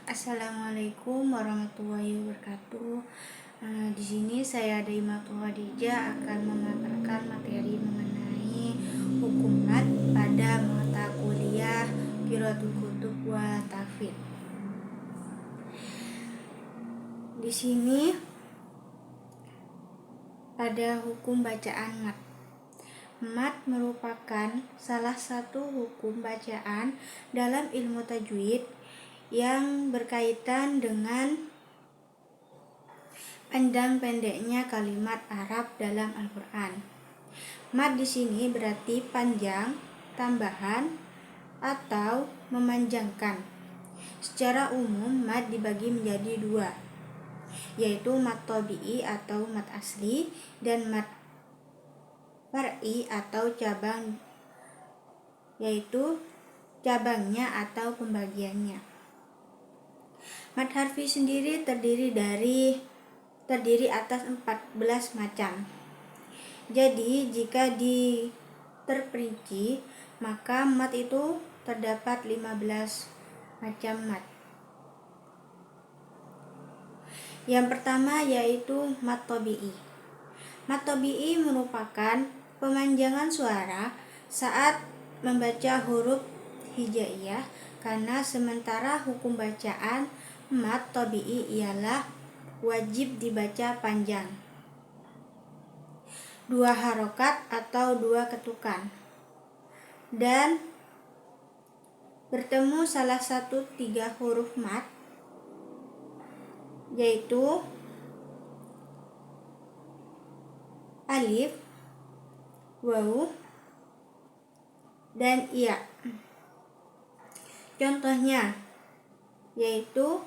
Assalamualaikum warahmatullahi wabarakatuh. Di sini saya Daimatul Khadijah akan memaparkan materi mengenai hukum mat pada mata kuliah Qiraatul Kutub wa Tahfidz. Di sini ada hukum bacaan mat. Mat merupakan salah satu hukum bacaan dalam ilmu tajwid yang berkaitan dengan panjang pendeknya kalimat Arab dalam Al-Qur'an. Mat di sini berarti panjang, tambahan, atau memanjangkan. Secara umum mat dibagi menjadi dua, yaitu mat tabi'i atau mat asli dan mat far'i atau cabang, yaitu cabangnya atau pembagiannya. Mat harfi sendiri terdiri atas 14 macam. Jadi jika terperinci, maka mat itu terdapat 15 macam mat. Yang pertama yaitu mat tabi'i. Mat tabi'i merupakan pemanjangan suara saat membaca huruf hijaiyah, karena sementara hukum bacaan mat tabi'i ialah wajib dibaca panjang, 2 harokat atau 2 ketukan, dan bertemu salah satu 3 huruf mat, yaitu alif, waw, dan ya. Contohnya yaitu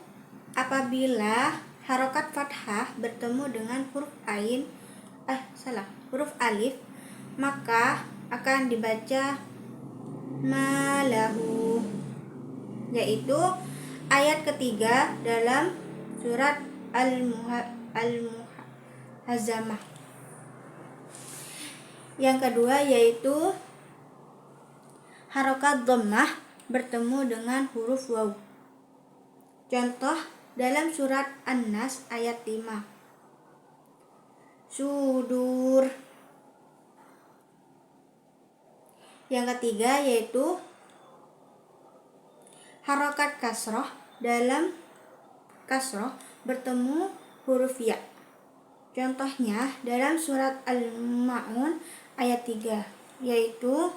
apabila harokat fathah bertemu dengan huruf alif, maka akan dibaca malahu, yaitu ayat ketiga dalam surat Al-Muhazzamah. Yang kedua yaitu harokat dhammah bertemu dengan huruf waw. Contoh dalam surat An-Nas ayat 5. Sudur. Yang ketiga yaitu harokat kasroh, dalam kasroh bertemu huruf ya. Contohnya dalam surat Al-Ma'un ayat 3, yaitu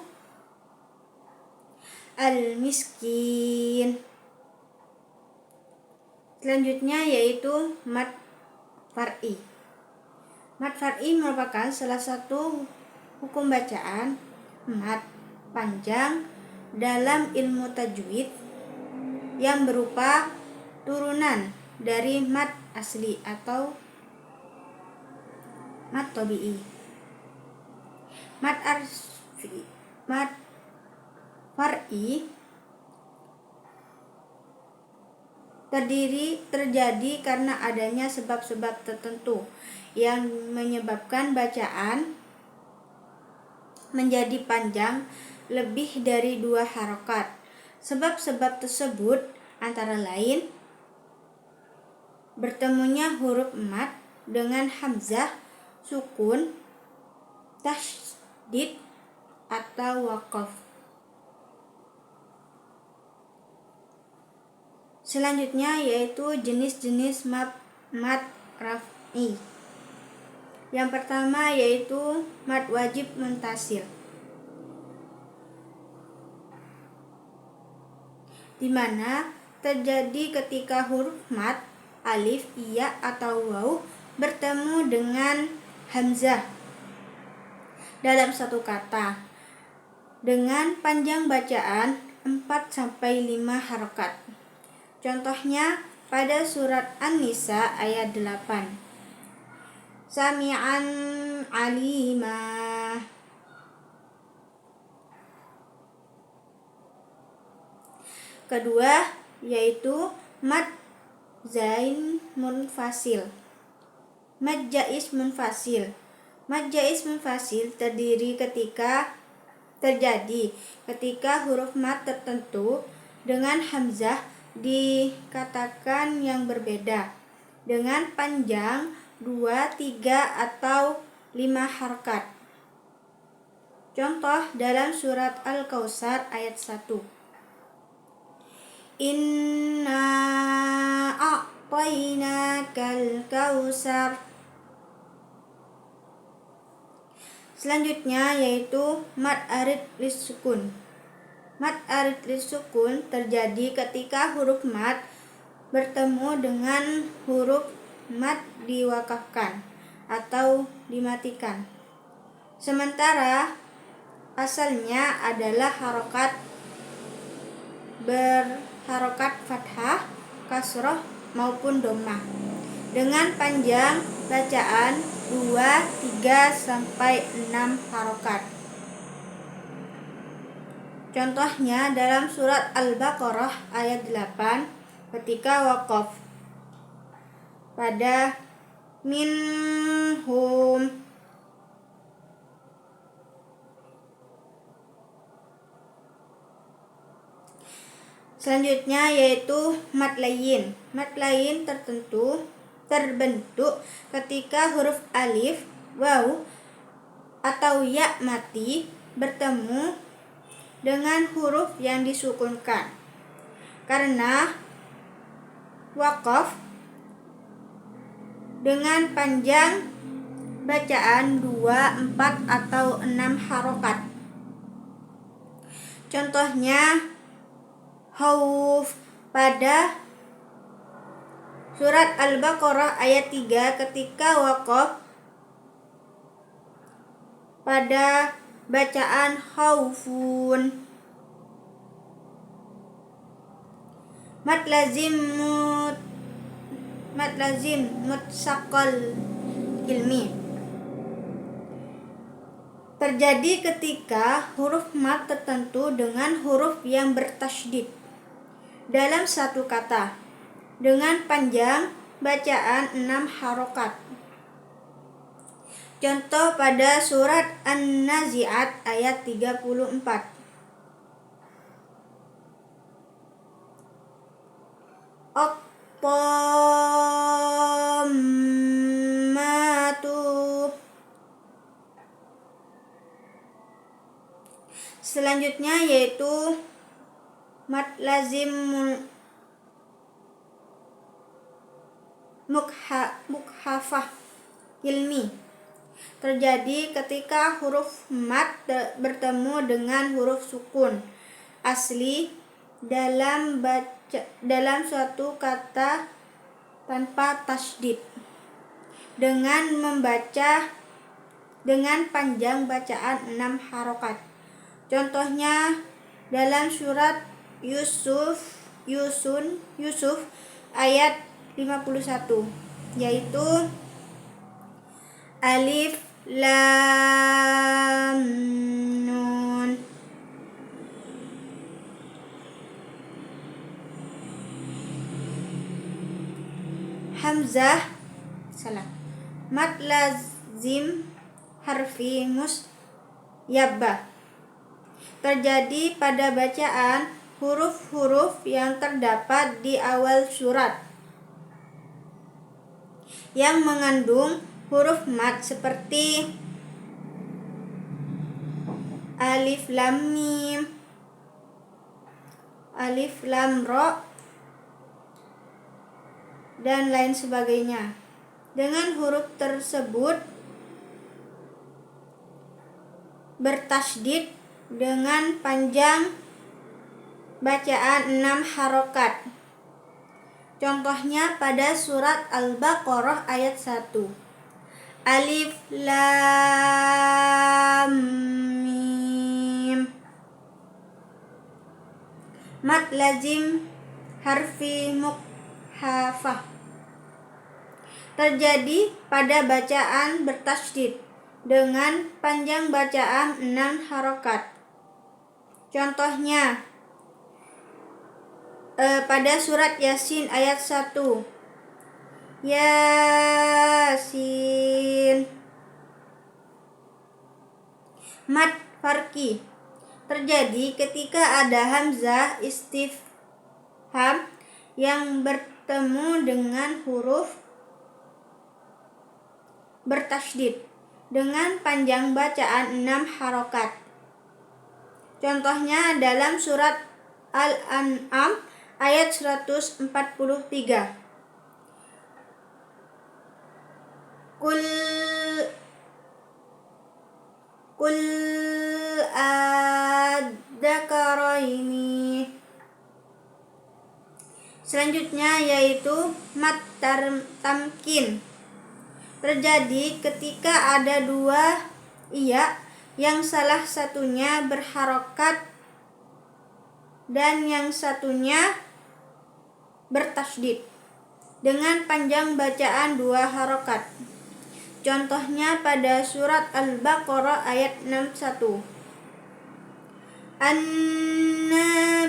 al-miskin. Selanjutnya yaitu mat far'i. Mat far'i merupakan salah satu hukum bacaan mat panjang dalam ilmu tajwid yang berupa turunan dari mat asli atau mat tabi'i. Mat far'i terjadi karena adanya sebab-sebab tertentu yang menyebabkan bacaan menjadi panjang lebih dari 2 harokat. Sebab-sebab tersebut antara lain bertemunya huruf mat dengan hamzah, sukun, tasydid, atau waqaf. Selanjutnya yaitu jenis-jenis mat raf'i. Yang pertama yaitu mat wajib muntasil, di mana terjadi ketika huruf mat, alif, ya, atau waw bertemu dengan hamzah dalam satu kata dengan panjang bacaan 4-5 harokat. Contohnya pada surat An-Nisa ayat 8. Sami'an alimah. Kedua yaitu mat zain munfasil. Mat jaiz munfasil. Mat jaiz munfasil terjadi ketika huruf mat tertentu dengan hamzah dikatakan yang berbeda dengan panjang 2, 3, atau 5 harokat. Contoh dalam surat Al-Kautsar ayat 1. Inna a'tainakal kautsar. Selanjutnya yaitu mad arid lis-sukun. Mad arid lis-sukun terjadi ketika huruf mad bertemu dengan huruf mad diwakafkan atau dimatikan. Sementara asalnya adalah harokat berharokat fathah, kasroh maupun dhammah dengan panjang bacaan 2, 3, sampai 6 harokat. Contohnya dalam surat Al-Baqarah ayat 8 ketika waqaf pada minhum. Selanjutnya yaitu mad layyin. Mad layyin terbentuk ketika huruf alif, waw, atau ya mati bertemu dengan huruf yang disukunkan. Karena waqaf dengan panjang bacaan 2, 4, atau 6 harokat. Contohnya khauf pada surat Al-Baqarah ayat 3 ketika waqaf pada bacaan khaufun. Mad lazim mutsaqal ilmi terjadi ketika huruf mad tertentu dengan huruf yang bertasydid dalam satu kata dengan panjang bacaan 6 harokat. Contoh pada surat An-Nazi'at ayat 34. At-tammatu. Selanjutnya yaitu mad lazim mukhafah ilmi terjadi ketika huruf mad bertemu dengan huruf sukun asli dalam suatu kata tanpa tasydid dengan membaca dengan panjang bacaan 6 harokat. Contohnya dalam surat Yusuf ayat 51 yaitu alif lam nun. Hamzah mad lazim harfi musyabbah terjadi pada bacaan huruf-huruf yang terdapat di awal surat yang mengandung huruf mad seperti alif lam mim, alif lam ra, dan lain sebagainya. Dengan huruf tersebut bertasydid dengan panjang bacaan 6 harokat. Contohnya pada surat Al-Baqarah ayat 1. Alif lam mim. Mad lazim harfi mukhafah terjadi pada bacaan bertasydid dengan panjang bacaan 6 harokat. Contohnya pada surat Yasin ayat 1. Yasin. Mad farqi terjadi ketika ada hamzah istifham yang bertemu dengan huruf bertasydid dengan panjang bacaan 6 harokat. Contohnya dalam surat Al-An'am ayat 143. Qul adzakaraini. Selanjutnya yaitu mad tamkin. Terjadi ketika ada dua iya yang salah satunya berharokat dan yang satunya bertasydid dengan panjang bacaan 2 harokat. Contohnya pada surat Al-Baqarah ayat 61. An-Nabiin.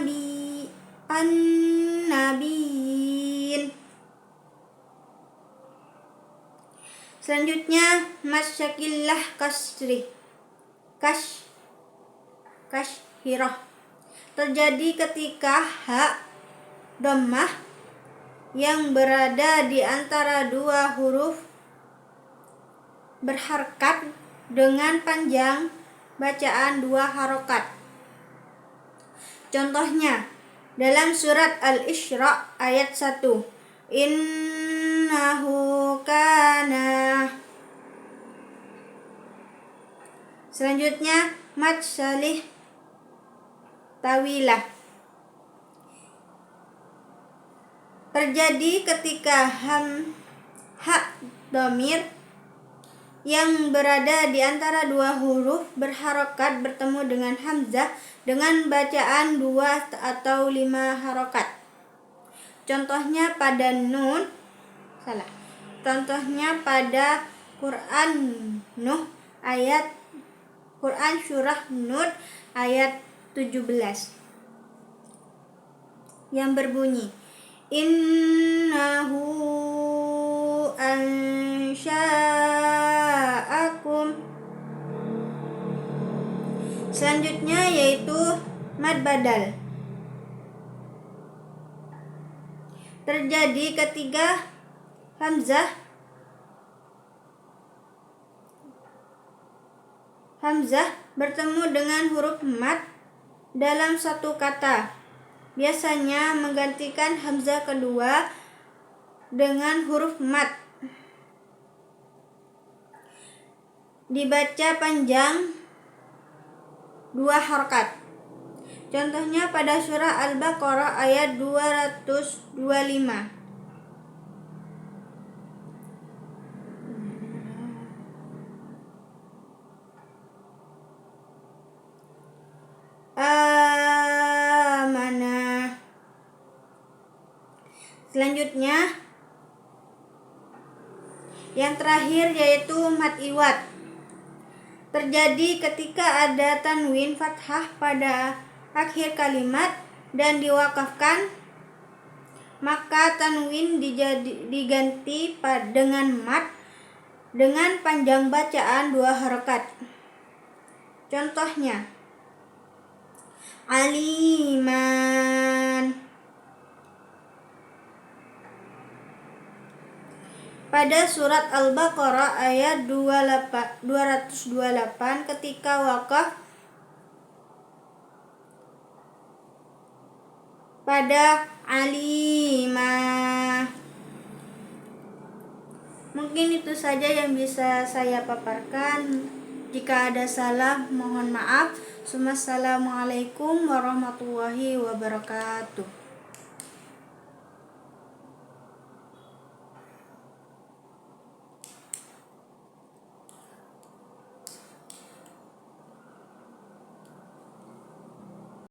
Selanjutnya masyakillah kashhirah. Terjadi ketika ha dhammah yang berada di antara dua huruf berharkat dengan panjang bacaan 2 harokat. Contohnya dalam surat Al-Isra ayat 1. Innahu kana. Selanjutnya mad salih tawilah. Terjadi ketika ha dhamir yang berada di antara dua huruf berharokat bertemu dengan hamzah dengan bacaan 2 atau 5 harokat. Contohnya pada Contohnya pada Quran surah Nur ayat 17 yang berbunyi innahu ansha'akum. Selanjutnya yaitu mad badal. Terjadi ketika hamzah bertemu dengan huruf mad dalam satu kata. Biasanya menggantikan hamzah kedua dengan huruf mad. Dibaca panjang 2 harokat. Contohnya pada surah Al-Baqarah ayat 225. Amanah. Selanjutnya yang terakhir yaitu mad iwad. Terjadi ketika ada tanwin fathah pada akhir kalimat dan diwakafkan, maka tanwin diganti dengan mad dengan panjang bacaan 2 harokat. Contohnya aliman. Pada surat Al-Baqarah ayat 228 ketika wakaf pada alimah. Mungkin itu saja yang bisa saya paparkan. Jika ada salah mohon maaf. Wassalamualaikum warahmatullahi wabarakatuh.